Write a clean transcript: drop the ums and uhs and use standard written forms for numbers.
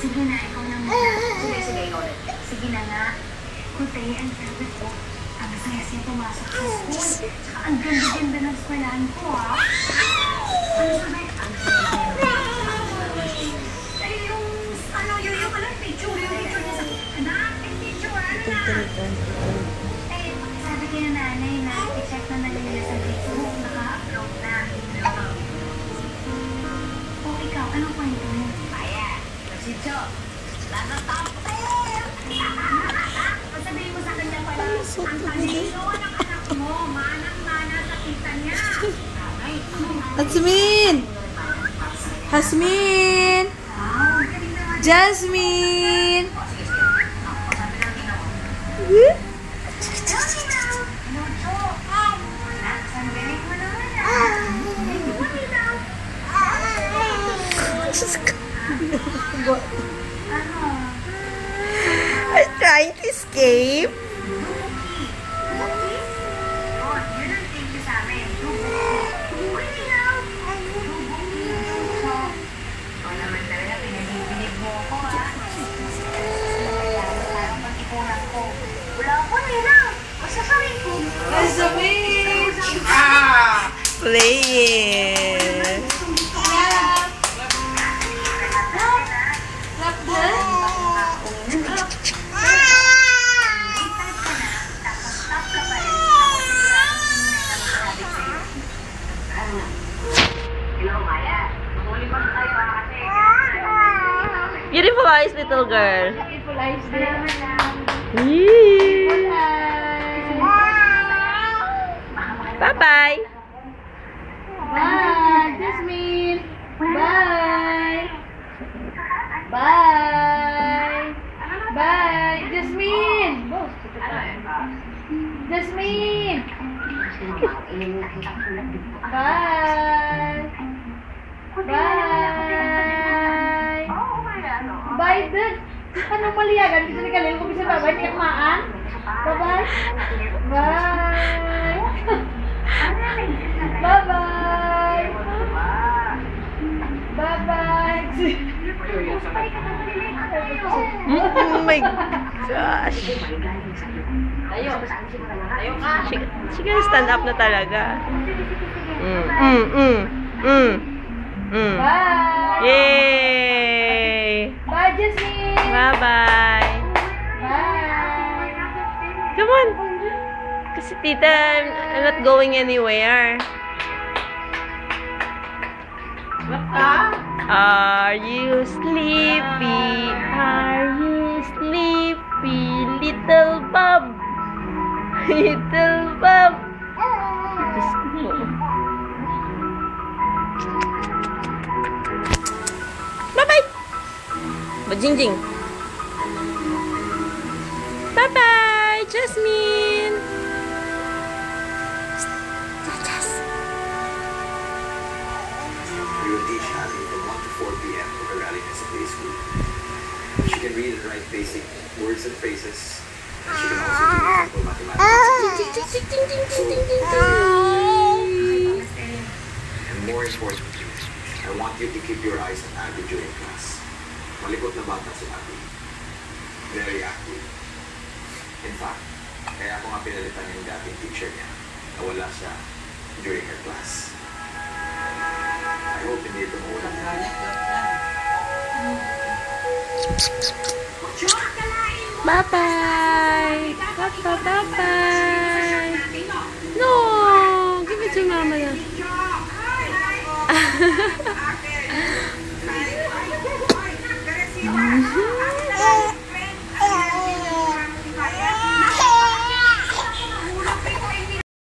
Sige na, ikaw na muna. Sige, ulit. Sige na nga. Kunti, ang sabi ko, ang saya-saya pumasok sa school. Tsaka ang ganda-ganda ng eskwelahan ko, ha? Ano sabi? Ay, yung picture niya sa anak, picture, eh, sabi kayo na nanay na i-check na nila sa Facebook, naka-upload na. O ikaw, anong kwento mo? Kaya, si Jo, nanatap tayo! Sabihin mo sa kanya pala, ang talino ng anak mo, manang-mana sa kita niya. Hasmin! Hasmin! Jasmine! I'm trying to escape. Playing. Beautiful eyes, little girl. Beautiful eyes, Bye-bye. Bye, Jasmine. Bye. Bye. Bye, Jasmine. Jasmine. Bye. Bye. Bye, Dad. Ano maliyagan? Bisa nikalim ko bisa babay niya kumaan. Bye-bye. Bye. Bye-bye. Bye-bye. Oh my gosh. She can stand up na talaga. Bye. Yay! Bye, Jasmine. Bye-bye. Bye. Come on. Kasi tita, I'm not going anywhere. Are you sleepy? Are you sleepy, little Bob? Little Bob. Diyos ko. Bye-bye. Bajingjing. Bye-bye, Jasmine. We will teach Abby from 1 to 4 p.m. for her readiness at day school. She can read and write basic words and phrases, and she can also do simple mathematics. And more importantly, I want you to keep your eyes on Abby during class. Malikot na bata si Abby. Very active. In fact, kaya ako nga pinalitan yung dating teacher niya na wala siya during her class. I hope hindi ito maulang. Bye-bye. Bye-bye. No, give it to mama.